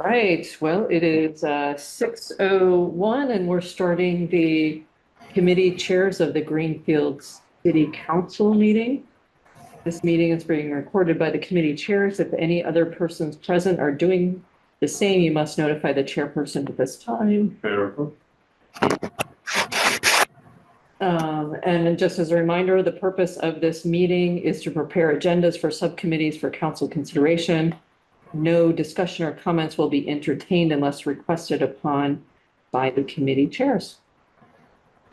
Right, well, it is 6:01 and we're starting the committee chairs of the Greenfield City Council meeting. This meeting is being recorded by the committee chairs. If any other persons present are doing the same, you must notify the chairperson at this time. And just as a reminder, the purpose of this meeting is to prepare agendas for subcommittees for council consideration. No discussion or comments will be entertained unless requested upon by the committee chairs.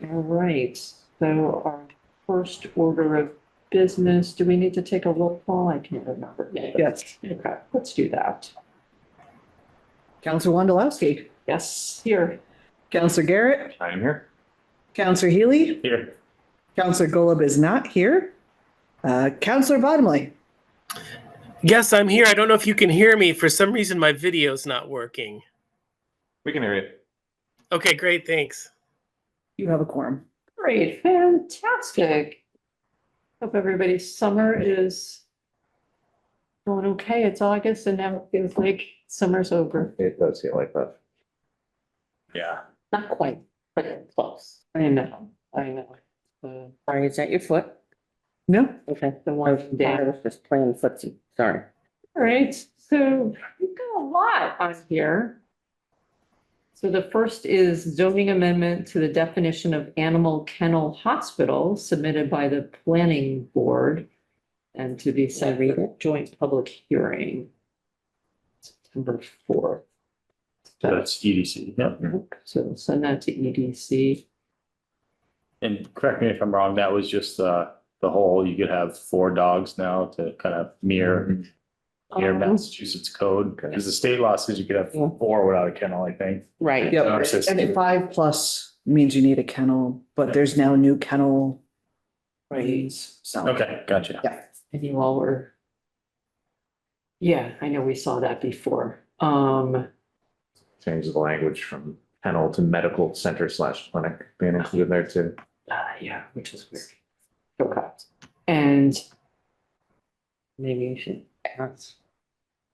All right, so our first order of business, do we need to take a roll call? I can't remember. Yes. Okay, let's do that. Counselor Wondolowski. Yes, here. Counselor Garrett. I am here. Counselor Healy. Here. Counselor Golub is not here. Counselor Bottomley. Yes, I'm here. I don't know if you can hear me. For some reason, my video's not working. We can hear you. Okay, great. Thanks. You have a quorum. Great, fantastic. Hope everybody's summer is going okay. It's August and now it feels like summer's over. It does feel like that. Yeah. Not quite, but close. I know. Sorry, is that your foot? No. Okay. The I one was day. just playing footsie. Sorry. All right, so we've got a lot on here. So the first is zoning amendment to the definition of animal kennel hospital submitted by the planning board and to be sent for joint public hearing. September 4th. So that's EDC. Yep. So send that to EDC. And correct me if I'm wrong, that was just the whole, you could have 4 dogs now to kind of mirror Massachusetts code. Because the state law says you could have 4 without a kennel, I think. Right. Yep. Ours says And 2. 5+ means you need a kennel, but there's now new kennel ways. So. Okay, gotcha. Yeah. And you all were. Yeah, I know we saw that before. Change the language from kennel to medical center / clinic being included there too. Yeah, which is weird. Okay. And Maybe you should ask.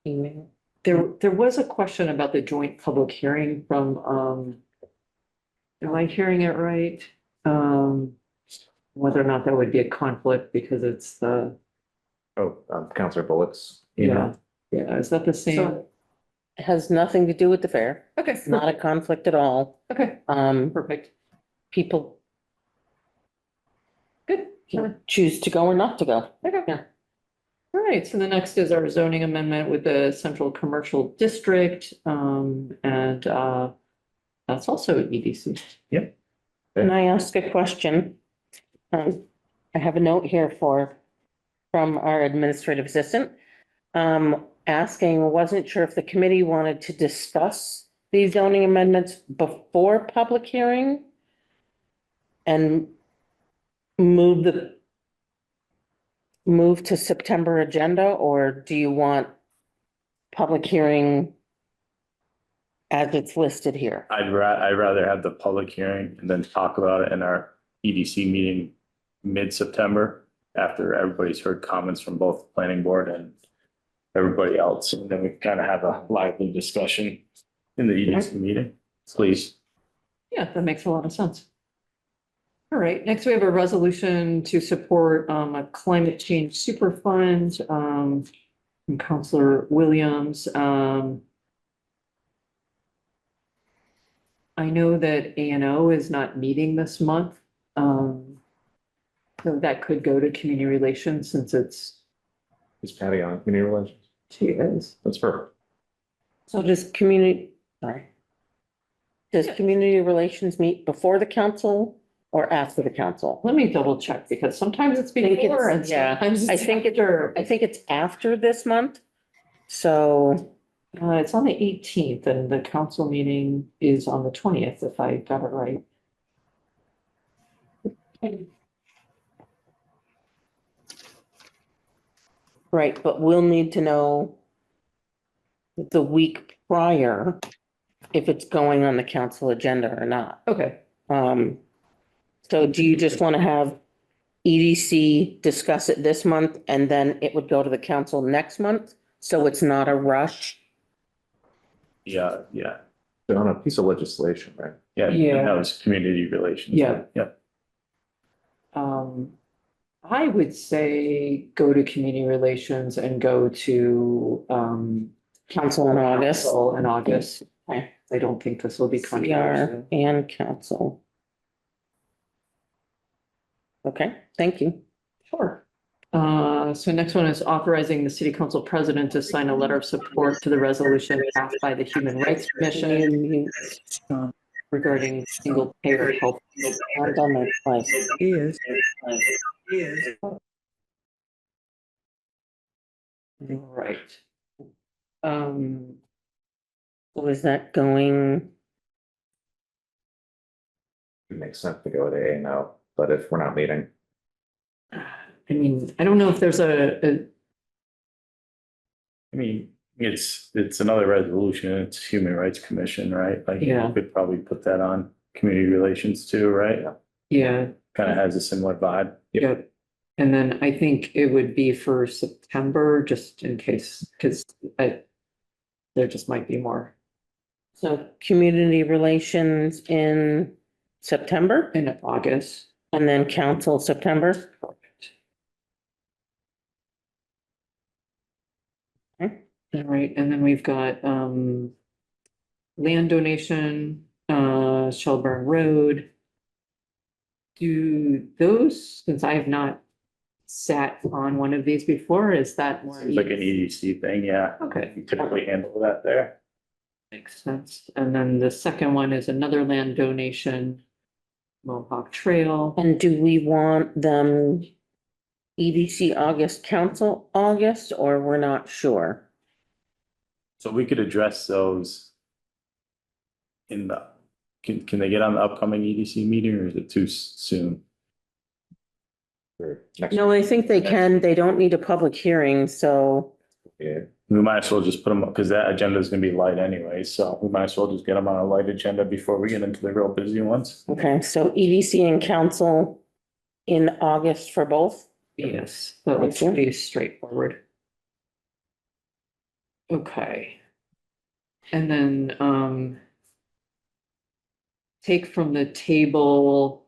Email. there was a question about the joint public hearing from, am I hearing it right? Whether or not that would be a conflict because it's the, Oh, Counselor Bullock's. yeah, is that the same? So it has nothing to do with the fair. Okay, It's not a conflict at all. okay, Perfect. People good. can choose to go or not to go. Okay. Yeah. All right, so the next is our zoning amendment with the central commercial district, and that's also EDC. Can I ask a question? I have a note here from our administrative assistant. Asking, wasn't sure if the committee wanted to discuss these zoning amendments before public hearing and move to September agenda, or do you want public hearing as it's listed here? I'd rather have the public hearing and then talk about it in our EDC meeting mid-September after everybody's heard comments from both the planning board and everybody else. And then we kind of have a lively discussion in the EDC meeting, please. Yeah, that makes a lot of sense. All right, next we have a resolution to support a climate change super fund from Councilor Williams. I know that A&O is not meeting this month. So that could go to community relations since it's, Is Patty on community relations? she is. That's perfect. So does community relations meet before the council or after the council? Let me double check because sometimes it's think before and it's- yeah, sometimes I it's think after. I think it's after this month. So, It's on the 18th and the council meeting is on the 20th, if I got it right. right, but we'll need to know the week prior if it's going on the council agenda or not. Okay, So do you just want to have EDC discuss it this month and then it would go to the council next month? So it's not a rush? Yeah, yeah, They're on a piece of legislation, right? yeah. Yeah. That was community relations. Yeah. Yep. I would say go to community relations and go to, Council in August. council in August. Okay. I don't think this will be CR controversial. and council. Okay, thank you. Sure. So next one is authorizing the city council president to sign a letter of support to the resolution passed by the Human Rights Commission regarding single payer health. I'm done my place. He is. Right. Um, So is that going, It makes sense to go to A and O, but if we're not meeting, I mean, I don't know if there's a I mean, it's another resolution. It's Human Rights Commission, right? Like, Yeah. you could probably put that on community relations too, right? yeah, Kind of has a similar vibe. Yep. And then I think it would be for September, just in case, because there just might be more so community relations in September in August. and then council September? Okay. All right, and then we've got land donation, Shelburne Road. Do those, since I have not sat on one of these before, is that more? Seems like an EDC thing, yeah. Okay. You typically handle that there. Makes sense. And then the second one is another land donation, Mohawk Trail. And do we want them EDC August, council August, or we're not sure? So we could address those in the, can they get on the upcoming EDC meeting or is it too soon? or next. No, I think they can. They don't need a public hearing, so Yeah, We might as well just put them, because that agenda is gonna be light anyway, so we might as well just get them on a light agenda before we get into the real busy ones. okay, so EDC and council in August for both? Yes, that looks Thank you. pretty straightforward. Okay. And then, take from the table,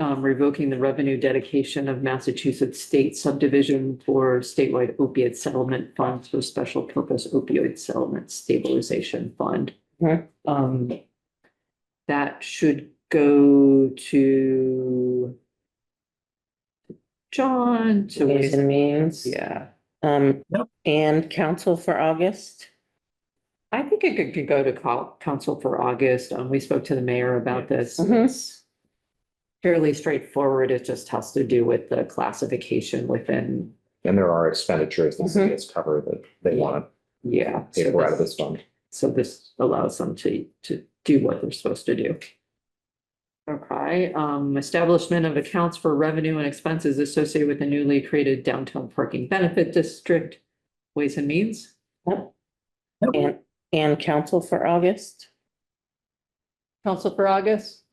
revoking the revenue dedication of Massachusetts State Subdivision for statewide opiate settlement funds for special purpose opioid settlement stabilization fund. Mhm. That should go to John, to Ways and means. yeah. And council for August? I think it could go to council for August. We spoke to the mayor about this. Mhm. It's fairly straightforward. It just has to do with the classification within, and there are expenditures the city has covered that they want yeah. to pay for out of this fund. So this allows them to do what they're supposed to do. Okay, establishment of accounts for revenue and expenses associated with the newly created downtown parking benefit district, Ways and Means. Yep. And council for August? Council for August?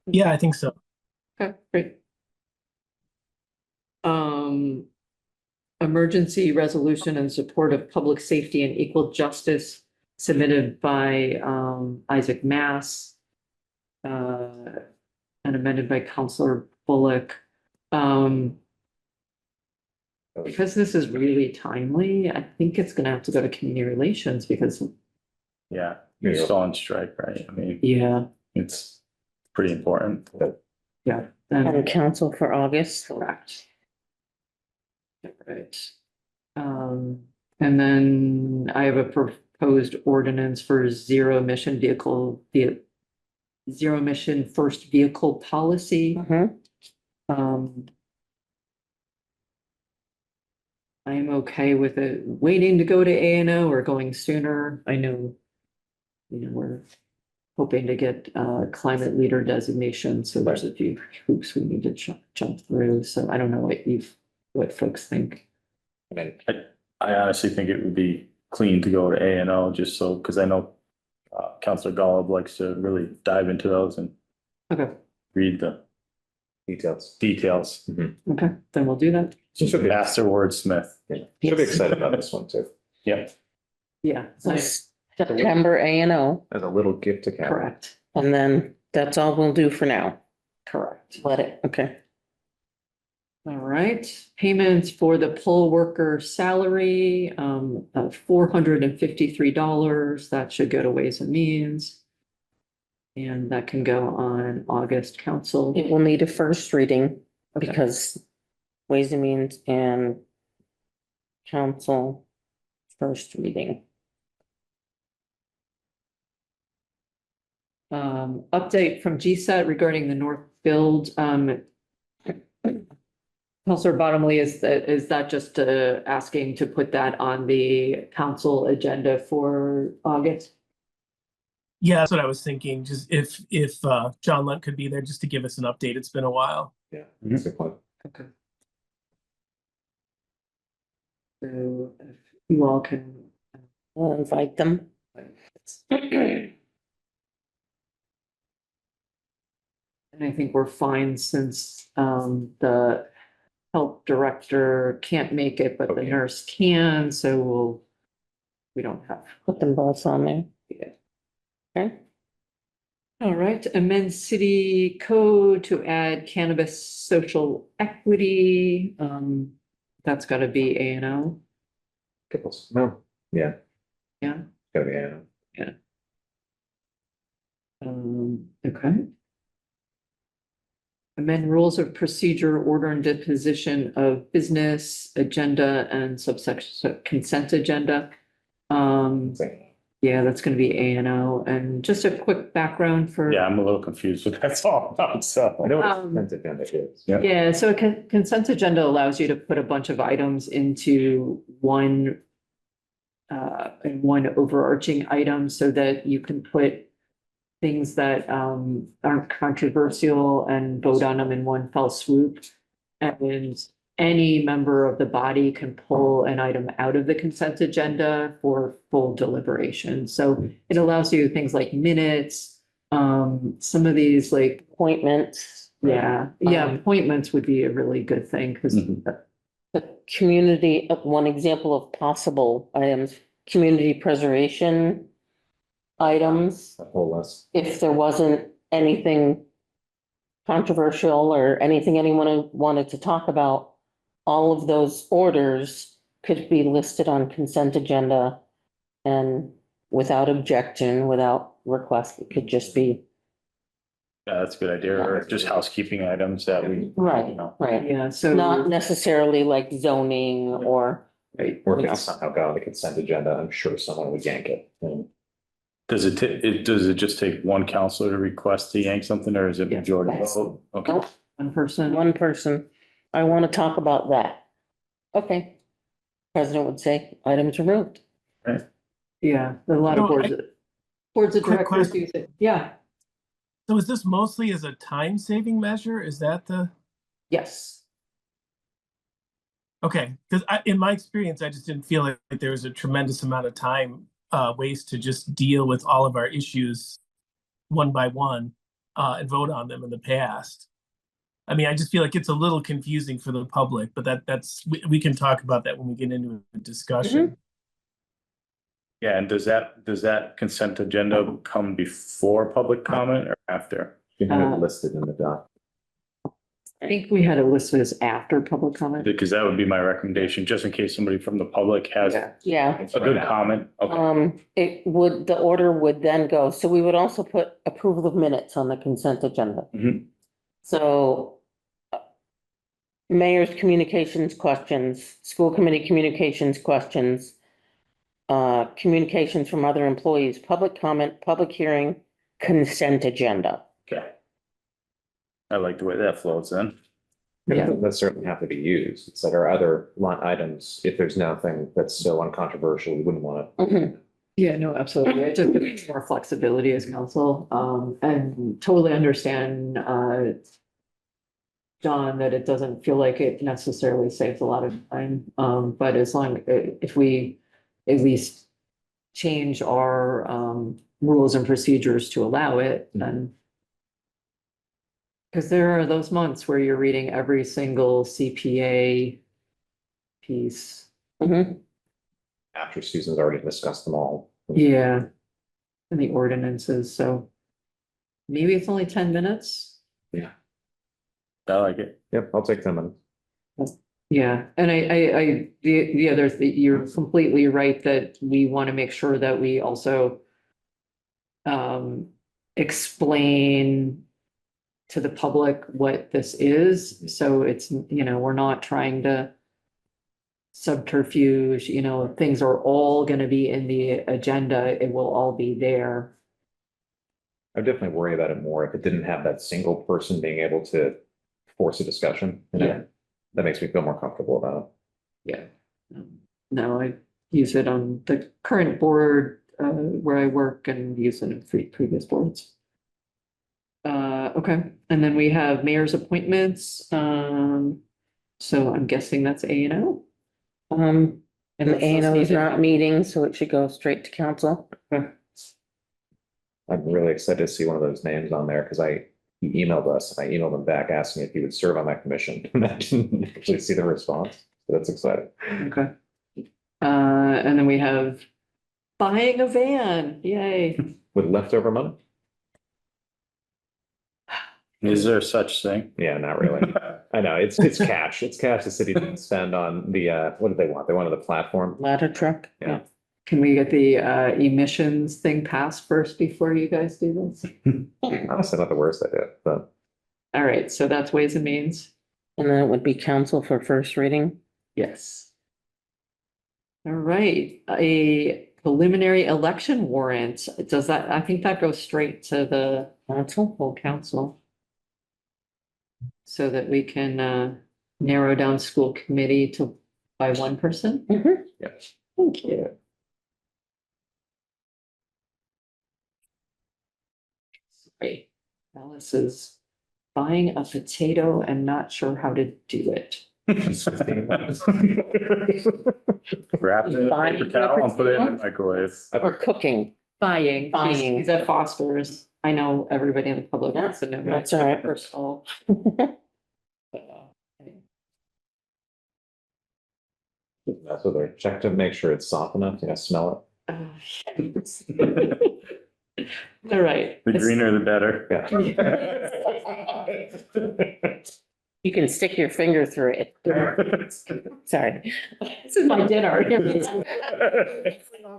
Yeah, I think so. Okay, great. Emergency resolution in support of public safety and equal justice submitted by Isaac Mass. And amended by Counselor Bullock. Because this is really timely, I think it's gonna have to go to community relations because, Yeah, you're still on strike, right? I mean, yeah, it's pretty important. yeah. And council for August? Correct. Right. And then I have a proposed ordinance for zero emission first vehicle policy. Mhm. I'm okay with it waiting to go to A and O or going sooner. I know, we're hoping to get climate leader designation, so there's a few hoops we need to jump through. So I don't know what folks think. I mean, I honestly think it would be clean to go to A and O just so, because I know Counselor Golub likes to really dive into those and Okay, read the details. details. okay, then we'll do that. Should be, Master wordsmith. should be excited about this one too. Yeah. Yeah. So September A&O, As a little gift to Karen. Correct, and then that's all we'll do for now. correct. Let it, okay. All right, payments for the poll worker salary, of $453. That should go to Ways and Means. And that can go on August council. It will need a first reading Okay. because Ways and Means and Council first reading. Update from GSET regarding the North Build, Counselor Bottomley, is that just asking to put that on the council agenda for August? Yeah, that's what I was thinking. Just if John Lunt could be there just to give us an update. It's been a while. Yeah, that's a good point. Okay. So if you all can. We'll invite them. And I think we're fine since the health director can't make it, but the Okay. nurse can, so we don't have. Put them both on there. Yeah. Okay. All right, amend city code to add cannabis social equity. That's gotta be A and O. Pickles. No, yeah. Yeah. Gotta be, yeah. Okay. Amend rules of procedure, order and disposition of business agenda and subsection consent agenda. Yeah, that's gonna be A and O. And just a quick background for. Yeah, I'm a little confused with that's all about, so. I know what a consent agenda is. Yeah. Yeah, so a consent agenda allows you to put a bunch of items into one overarching item so that you can put things that aren't controversial and vote on them in one fell swoop. And any member of the body can pull an item out of the consent agenda for full deliberation. So it allows you things like minutes, some of these like, Appointments, yeah, appointments would be a really good thing because Mhm. the community, one example of possible items, community preservation items. That whole list. If there wasn't anything controversial or anything anyone wanted to talk about, all of those orders could be listed on consent agenda and without objection, without request, it could just be. Yeah, that's a good idea, or just housekeeping items that we. Right, you know. right. yeah, so. Not necessarily like zoning or, Right. Or if it somehow got on the consent agenda, I'm sure someone would yank it. And Does it just take one counselor to request to yank something, or is it Yeah. majority Yes. vote? Okay. Nope. One person. one person, I want to talk about that. Okay. President would say, items removed. Yeah, a lot of So boards of Quick directors question. use it. Yeah, So is this mostly as a time saving measure? Is that the, yes. okay, because in my experience, I just didn't feel like there was a tremendous amount of time waste to just deal with all of our issues one by one and vote on them in the past. I mean, I just feel like it's a little confusing for the public, but we can talk about that when we get into a discussion. Yeah, and does that consent agenda come before public comment or after? you have it listed in the doc. I think we had it listed as after public comment. Because that would be my recommendation, just in case somebody from the public has a Yeah. good comment. Okay. The order would then go, so we would also put approval of minutes on the consent agenda. Mhm. So mayor's communications questions, school committee communications questions, communications from other employees, public comment, public hearing, consent agenda. Okay. I like the way that flows then. Yeah. That certainly have to be used. It's that our other line items, if there's nothing that's so uncontroversial, we wouldn't want to. Mhm. Yeah, no, absolutely. It just gives more flexibility as council, and totally understand, John, that it doesn't feel like it necessarily saves a lot of time. But as long, if we at least change our, rules and procedures to allow it, then. Because there are those months where you're reading every single CPA piece. Mhm. After Susan's already discussed them all. Yeah. And the ordinances, so maybe it's only 10 minutes. I like it. Yep, I'll take 10 minutes. Yeah, and the other, you're completely right that we want to make sure that we also explain to the public what this is. So it's, we're not trying to subterfuge, things are all going to be in the agenda. It will all be there. I definitely worry about it more if it didn't have that single person being able to force a discussion. Yeah. That makes me feel more comfortable about Yeah. No, I use it on the current board where I work and use it in previous boards. Okay, and then we have mayor's appointments. So I'm guessing that's A and O. And the That's A and O is needed. not meeting, so it should go straight to council. it. I'm really excited to see one of those names on there because he emailed us and I emailed him back asking if he would serve on that commission. And I didn't actually see the response. So that's exciting. Okay. And then we have buying a van, yay. With leftover money? Is there such thing? Yeah, not really. I know, it's cash. It's cash the city didn't spend on the, what did they want? They wanted the platform. Ladder truck. Yeah. Can we get the emissions thing passed first before you guys do this? Honestly, not the worst idea, but All right, so that's Ways and Means. And then it would be council for first reading. Yes. All right, a preliminary election warrant. Does that, I think that goes straight to the Council. full council. So that we can narrow down school committee to by one person. Mhm. yes. Thank you. Sorry, Alice is buying a potato and not sure how to do it. Wrap it in a paper towel and put it in the microwave. Or cooking. Buying. Buying. He's at Foster's. I know everybody in the public wants to know. that. That's all right. First of all. That's what they're check to make sure it's soft enough, smell All right. The greener, the better. it. Yeah. You can stick your finger through it. Sorry. This is my dinner.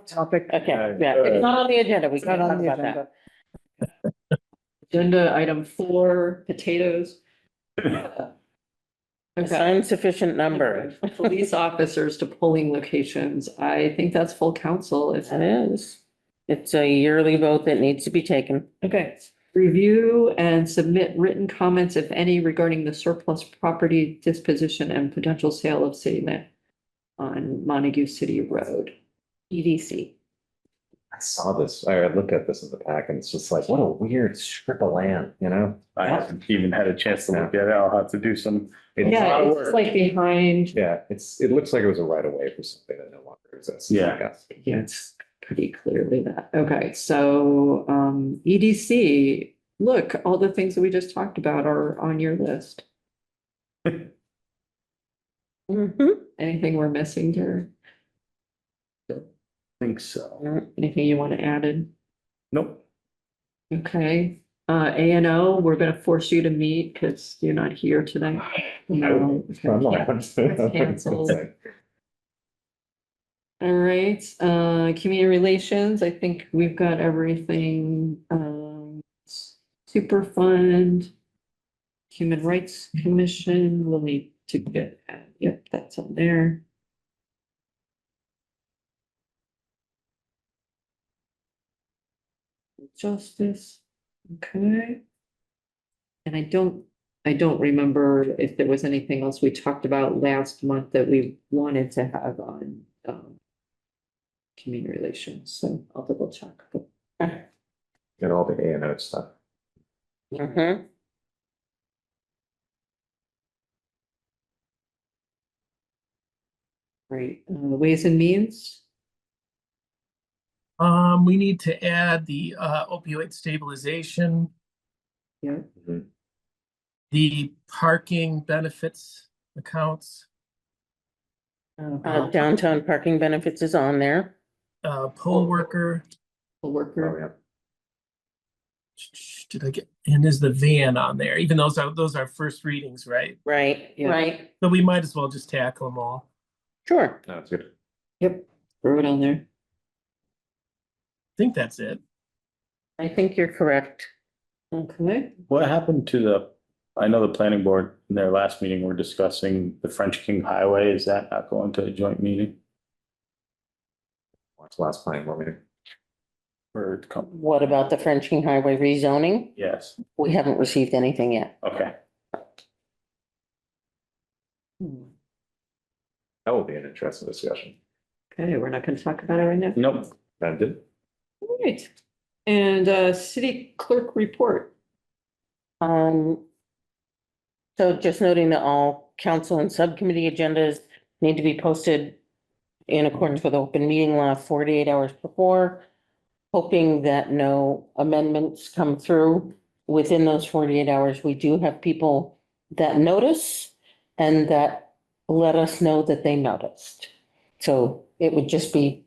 Topic. Okay, yeah, it's not on the agenda. We Not can't talk on the about agenda. that. Agenda item 4, potatoes. Okay. Assign sufficient number. Police officers to polling locations. I think that's full council. That is. It's a yearly vote that needs to be taken. Okay. Review and submit written comments, if any, regarding the surplus property disposition and potential sale of city land on Montague City Road, EDC. I saw this, I looked at this in the pack and it's just like, what a weird strip of land, I haven't even had a chance to look at it. I'll have to do some. It's a lot Yeah, of it's work. like behind, Yeah, it looks like it was a right of way for something that no longer exists. Yeah. I guess. yeah, it's pretty clearly that. Okay, so EDC, look, all the things that we just talked about are on your list. Mhm. Anything we're missing here? Think so. Anything you want to add in? Nope. Okay, A&O, we're gonna force you to meet because you're not here tonight. No, okay. I'm not- It's canceled. All right, community relations, I think we've got everything, super fund. Human Rights Commission, we'll need to get, yep, that's on there. Justice, okay. And I don't remember if there was anything else we talked about last month that we wanted to have on, community relations, so I'll double check. Get all the A and O stuff. Mhm. Right, Ways and Means, We need to add the opioid stabilization, yeah, the parking benefits accounts. Downtown parking benefits is on there. poll worker. The Oh, worker. yeah. Did I get, and is the van on there, even those are first readings, right? Right, Yeah. right, But we might as well just tackle them all. sure. No, it's good. Yep, throw it on there. I think that's it. I think you're correct. Okay. What happened to I know the planning board in their last meeting were discussing the French King Highway. Is that not going to a joint meeting? What's the last planning board meeting? Or, What about the French King Highway rezoning? yes, We haven't received anything yet. okay. That will be an interesting discussion. Okay, we're not gonna talk about it right now. Nope. That did. All right. And city clerk report. So just noting that all council and subcommittee agendas need to be posted in accordance with open meeting law 48 hours before, hoping that no amendments come through within those 48 hours. We do have people that notice and that let us know that they noticed. So it would just be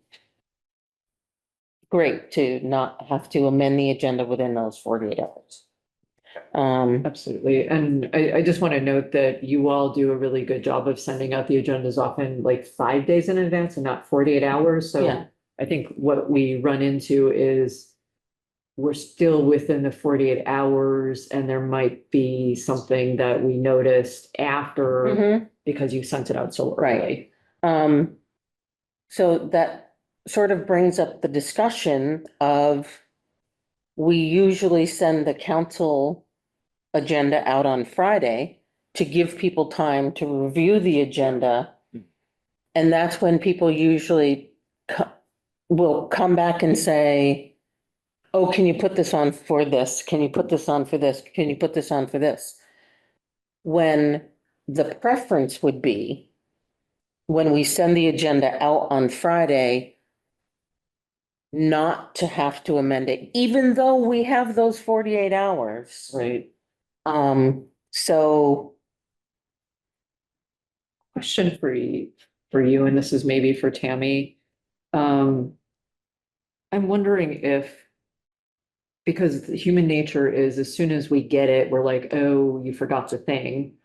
great to not have to amend the agenda within those 48 hours. Absolutely. And I just want to note that you all do a really good job of sending out the agendas often like 5 days in advance and not 48 hours. Yeah. So I think what we run into is we're still within the 48 hours and there might be something that we noticed after Mhm. because you sent it out so Right. early. So that sort of brings up the discussion of, we usually send the council agenda out on Friday to give people time to review the agenda. And that's when people usually will come back and say, oh, can you put this on for this? Can you put this on for this? Can you put this on for this? When the preference would be, when we send the agenda out on Friday, not to have to amend it, even though we have those 48 hours. Right. So Question for you, and this is maybe for Tammy. I'm wondering if, because human nature is as soon as we get it, we're like, oh, you forgot the thing.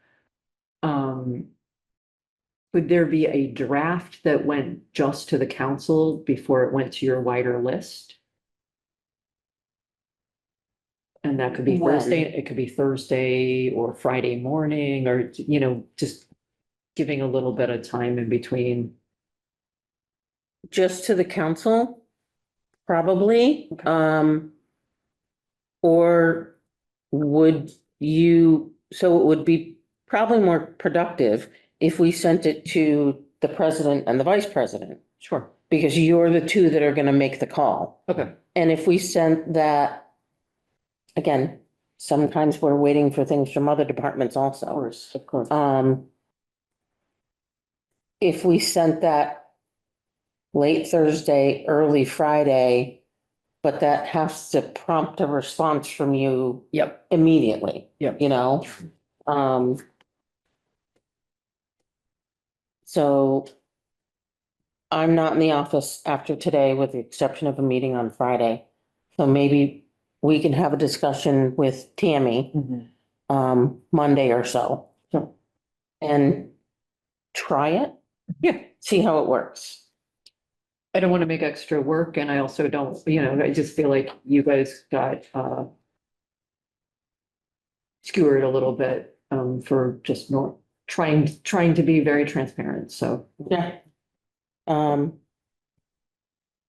Could there be a draft that went just to the council before it went to your wider list? And that could be When? Thursday, it could be Thursday or Friday morning, or, just giving a little bit of time in between. just to the council, probably. Okay. Or would you, so it would be probably more productive if we sent it to the president and the vice president, Sure. because you're the two that are gonna make the call. Okay. And if we sent that, again, sometimes we're waiting for things from other departments also. Of course, of course. If we sent that late Thursday, early Friday, but that has to prompt a response from you Yep. immediately. Yep. You know? So I'm not in the office after today, with the exception of a meeting on Friday. So maybe we can have a discussion with Tammy, Monday or so. Sure. And try it, Yeah. see how it works. I don't want to make extra work and I also don't, I just feel like you guys got skewered a little bit for just not trying to be very transparent. So Yeah. All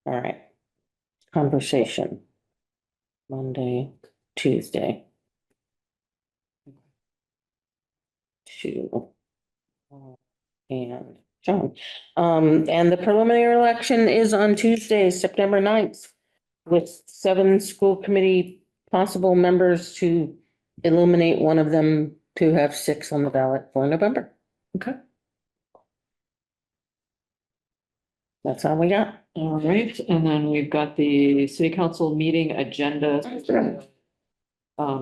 right. Conversation. Monday, Tuesday. And John. And the preliminary election is on Tuesday, September 9th, with 7 school committee possible members to eliminate one of them to have 6 on the ballot for November. okay. That's all we got. All right, and then we've got the city council meeting agenda.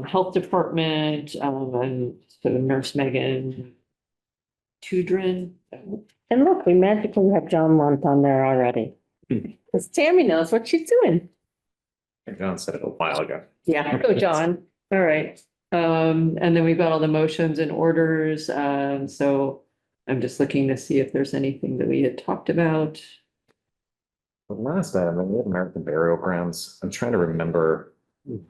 Health department, and so Nurse Megan Tudrin. And look, we magically have John Lunt on there already. Because Tammy knows what she's doing. John said it a while ago. Yeah. Go, John. All right. And then we've got all the motions and orders. So I'm just looking to see if there's anything that we had talked about. The last item, we had American Burial Grounds. I'm trying to remember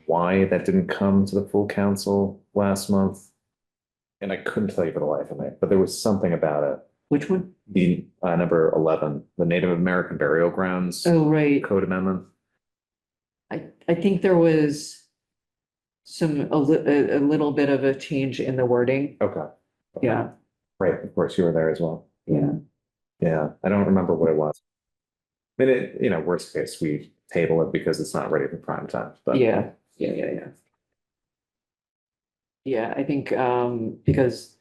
why that didn't come to the full council last month. And I couldn't tell you for the life of me, but there was something about it. Which one? The number 11, the Native American Burial Grounds Oh, right. Code Amendment. I think there was a little bit of a change in the wording. Okay. Yeah, Right, of course, you were there as well. yeah. Yeah, I don't remember what it was. I mean, worst case, we table it because it's not ready for prime time, but. Yeah. Yeah, I think, because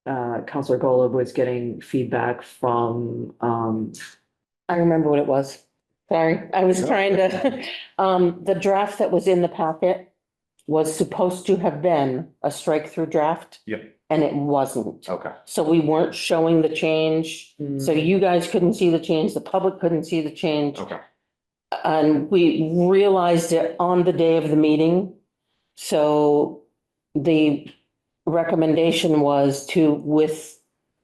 Counselor Golub was getting feedback from, I remember what it was. Sorry, I was trying to, the draft that was in the packet was supposed to have been a strike through draft. Yep. And it wasn't. Okay. So we weren't showing the change. So Mm. you guys couldn't see the change, the public couldn't see the change. Okay. And we realized it on the day of the meeting. So the recommendation was to, with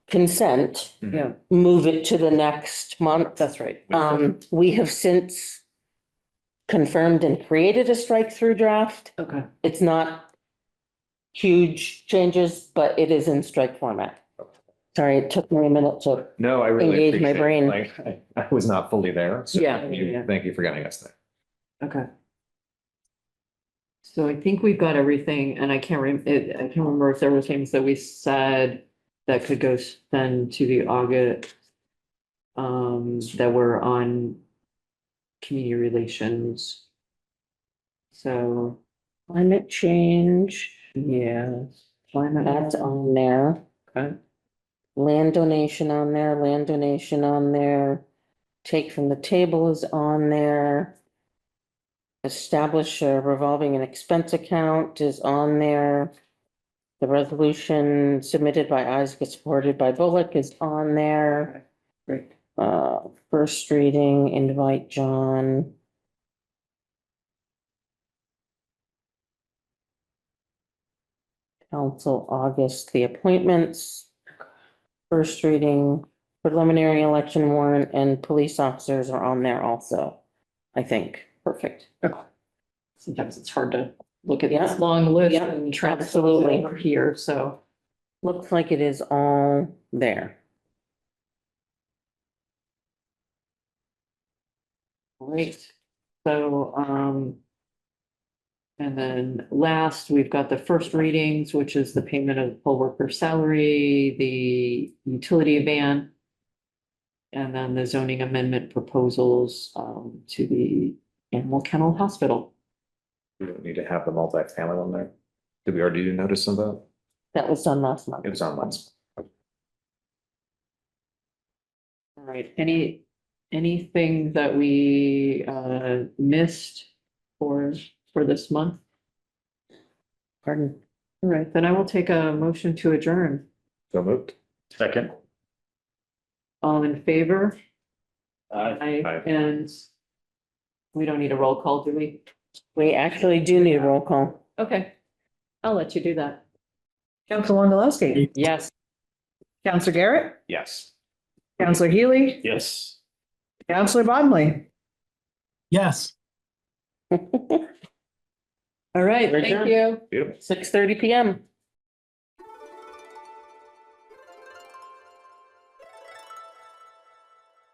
consent, yeah, move it to the next month. that's right. We have since confirmed and created a strike through draft. Okay, It's not huge changes, but it is in strike format. Sorry, it took me a minute to, No, I really Engage my appreciate it. brain. Like, I was not fully there. So Yeah, thank you- yeah. Thank you for getting us there. okay. So I think we've got everything, and I can't remember if there were things that we said that could go then to the August, that were on community relations. So, climate change, yeah. that's on there. Okay. Land donation on there, land donation on there. Take from the table is on there. Establish a revolving and expense account is on there. The resolution submitted by Isaac, supported by Bullock is on there. Great. First reading, invite John. Council, August, the appointments. First reading, preliminary election warrant and police officers are on there also, I think. Perfect. Okay. Sometimes it's hard to look at Yeah. this long list Yeah, and translate absolutely. over here, so. Looks like it is all there. Great. So, and then last, we've got the first readings, which is the payment of poll worker salary, the utility ban. And then the zoning amendment proposals, to the animal kennel hospital. We don't need to have the multi-family one there. Did we already do notice of that? That was done last month. It was on last. All right, anything that we, missed for this month? Pardon. All right, then I will take a motion to adjourn. So moved. Second. All in favor? Aye. Aye. And we don't need a roll call, do we? We actually do need a roll call. Okay, I'll let you do that. Counselor Wondolowski, Yes. Counselor Garrett, Yes. Counselor Healy, Yes. Counselor Bodley. Yes. All right, thank Adjourn. you. Beautiful. 6:30 PM.